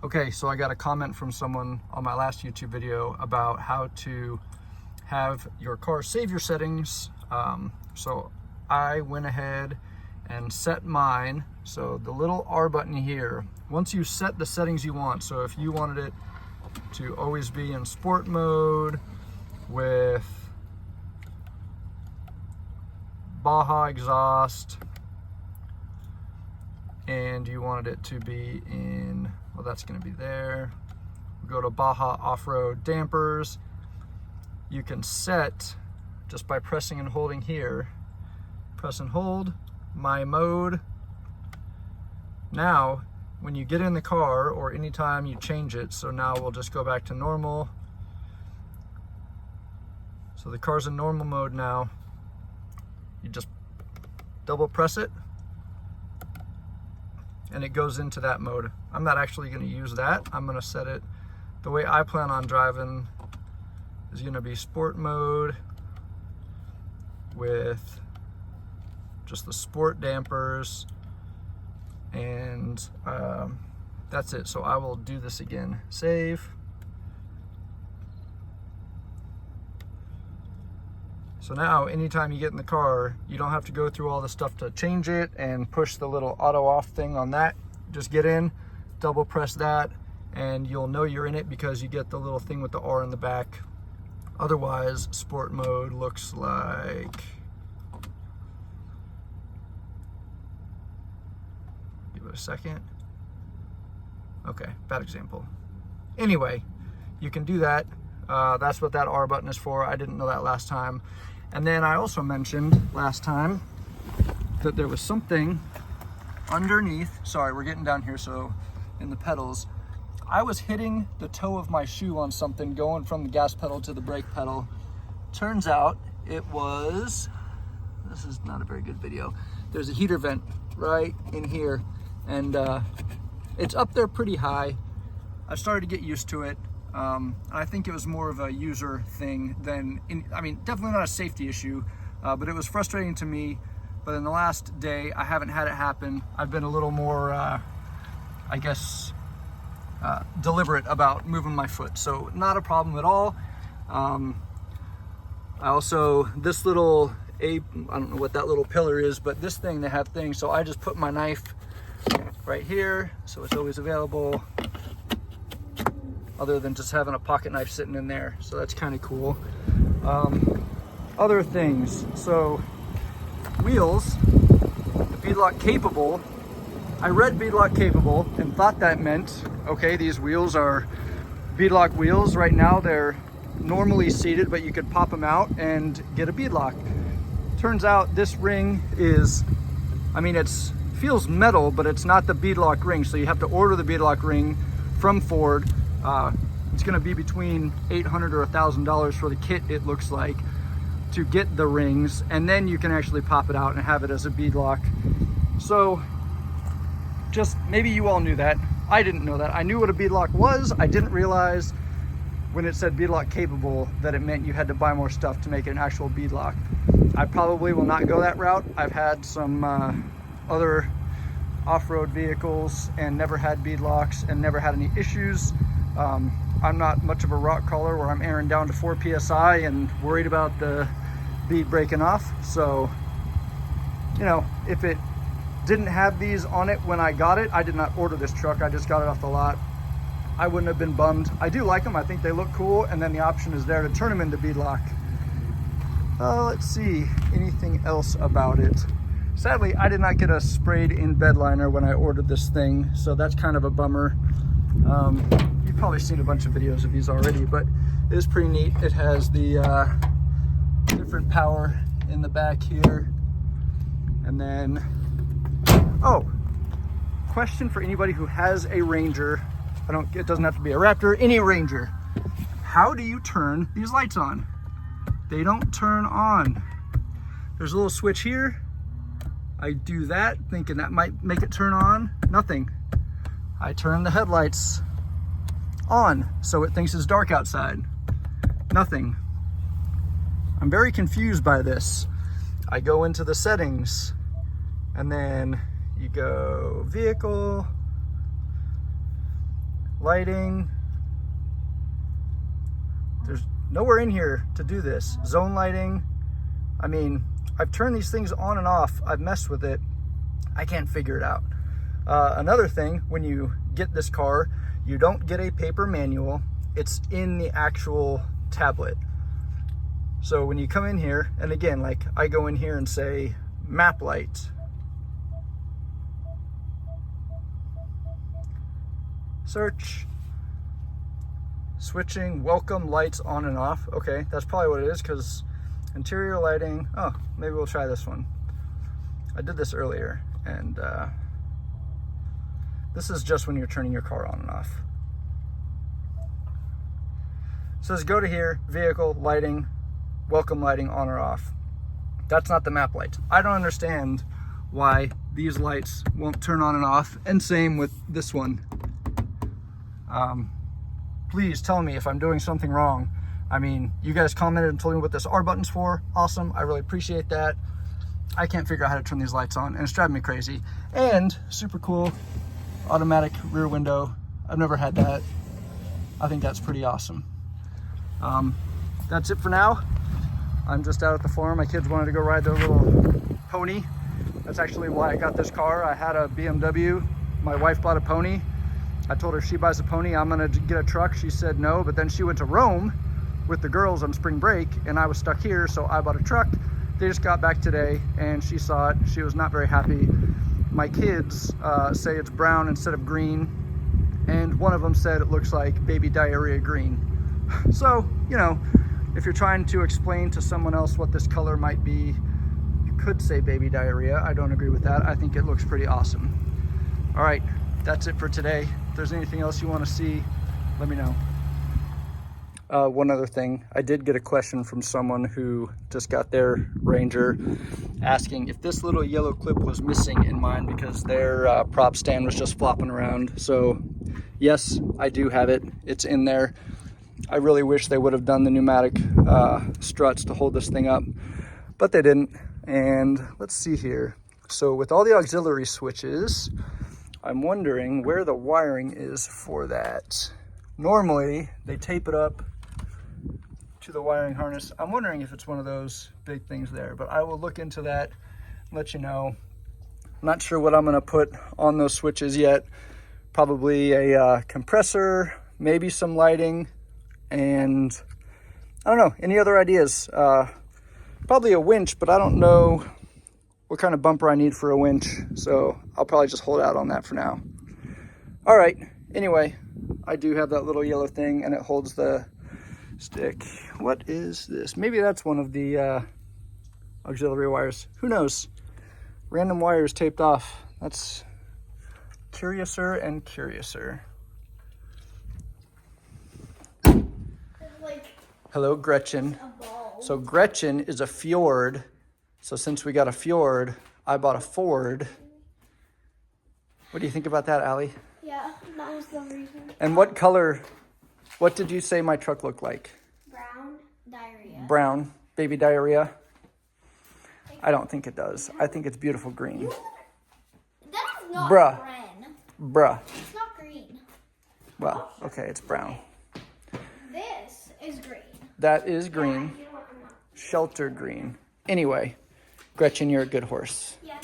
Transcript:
Okay, so I got a comment from someone on my last YouTube video about how to have your car save your settings. So I went ahead and set mine. So the little R button here, once you set the settings you want, so if you wanted it to always be in sport mode with Baja exhaust, and you wanted it to be in, well, that's going to be there. Go to Baja off-road dampers. You can set just by pressing and holding here. Press and hold, my mode. Now, when you get in the car or anytime you change it, so now we'll just go back to normal. So the car's in normal mode now. You just double press it and it goes into that mode. I'm not actually going to use that. I'm going to set it the way I plan on driving is going to be sport mode with just the sport dampers, and that's it. So I will do this again. Save. So now anytime you get in the car, you don't have to go through all the stuff to change it and push the little auto off thing on that. Just get in, double press that, and you'll know you're in it because you get the little thing with the R in the back. Otherwise, sport mode looks like, give it a second. Okay, bad example. Anyway, you can do that. That's what that R button is for. I didn't know that last time. And then I also mentioned last time that there was something underneath. Sorry, we're getting down here, so in the pedals. I was hitting the toe of my shoe on something going from the gas pedal to the brake pedal. Turns out it was, this is not a very good video. There's a heater vent right in here, and it's up there pretty high. I've started to get used to it. I think it was more of a user thing than, I mean, definitely not a safety issue, but it was frustrating to me. But in the last day, I haven't had it happen. I've been a little more, I guess, deliberate about moving my foot. So not a problem at all. I also, this little, I don't know what that little pillar is, but this thing, they have things. So I just put my knife right here, so it's always available, other than just having a pocket knife sitting in there. So that's kind of cool. Other things, so wheels, the beadlock capable. I read beadlock capable and thought that meant, okay, these wheels are beadlock wheels. Right now they're normally seated, but you could pop them out and get a beadlock. Turns out this ring is, I mean, it's feels metal, but it's not the beadlock ring. So you have to order the beadlock ring from Ford. It's going to be between $800 or $1,000 for the kit, it looks like, to get the rings, and then you can actually pop it out and have it as a beadlock. So just maybe you all knew that. I didn't know that. I knew what a beadlock was. I didn't realize when it said beadlock capable that it meant you had to buy more stuff to make it an actual beadlock. I probably will not go that route. I've had some other off-road vehicles and never had beadlocks and never had any issues. I'm not much of a rock crawler where I'm airing down to 4 PSI and worried about the bead breaking off. So, you know, if it didn't have these on it when I got it, I did not order this truck. I just got it off the lot. I wouldn't have been bummed. I do like them. I think they look cool. And then the option is there to turn them into beadlock. Let's see, anything else about it? Sadly, I did not get a sprayed in bed liner when I ordered this thing. So that's kind of a bummer. You've probably seen a bunch of videos of these already, but it is pretty neat. It has the different power in the back here. And then, oh, question for anybody who has a Ranger. It doesn't have to be a Raptor, any Ranger. How do you turn these lights on? They don't turn on. There's a little switch here. I do that thinking that might make it turn on. Nothing. I turn the headlights on so it thinks it's dark outside. Nothing. I'm very confused by this. I go into the settings and then you go vehicle. lighting. There's nowhere in here to do this. Zone lighting. I mean, I've turned these things on and off. I've messed with it. I can't figure it out. Another thing, when you get this car, you don't get a paper manual. It's in the actual tablet. So when you come in here, and again, like I go in here and say map light. Search. Switching welcome lights on and off. Okay, that's probably what it is, because interior lighting. Oh, maybe we'll try this one. I did this earlier, and this is just when you're turning your car on and off. It says go to here, vehicle, lighting, welcome lighting on or off. That's not the map lights. I don't understand why these lights won't turn on and off, and same with this one. Please tell me if I'm doing something wrong. I mean, you guys commented and told me what this R button's for. Awesome, I really appreciate that. I can't figure out how to turn these lights on, and it's driving me crazy. And super cool automatic rear window. I've never had that. I think that's pretty awesome. That's it for now. I'm just out at the farm. My kids wanted to go ride their little pony. That's actually why I got this car. I had a BMW. My wife bought a pony. I told her she buys a pony, I'm gonna get a truck. She said no, but then she went to Rome with the girls on spring break, and I was stuck here, so I bought a truck. They just got back today, and she saw it. She was not very happy. My kids say it's brown instead of green, and one of them said it looks like baby diarrhea green. So, you know, if you're trying to explain to someone else what this color might be, you could say baby diarrhea. I don't agree with that. I think it looks pretty awesome. All right, that's it for today. If there's anything else you want to see, let me know. One other thing, I did get a question from someone who just got their Ranger asking if this little yellow clip was missing in mine because their prop stand was just flopping around. So yes, I do have it. It's in there. I really wish they would have done the pneumatic struts to hold this thing up, but they didn't. And let's see here. So with all the auxiliary switches, I'm wondering where the wiring is for that. Normally, they tape it up to the wiring harness. I'm wondering if it's one of those big things there, but I will look into that, let you know. I'm not sure what I'm gonna put on those switches yet. Probably a compressor, maybe some lighting, and I don't know, any other ideas? Probably a winch, but I don't know what kind of bumper I need for a winch, so I'll probably just hold out on that for now. All right, anyway, I do have that little yellow thing, and it holds the stick. What is this? Maybe that's one of the auxiliary wires. Who knows? Random wires taped off. That's curiouser and curiouser. Hello, Gretchen. So Gretchen is a fjord. So since we got a fjord, I bought a Ford. What do you think about that, Allie? Yeah, that was the reason. And what color, what did you say my truck looked like? Brown diarrhea. Brown, baby diarrhea? I don't think it does. I think it's beautiful green. That is not Bruh. green. Bruh. It's not green. Well, okay, it's brown. This is green. That is green. Shelter green. Anyway, Gretchen, you're a good horse. Yeah.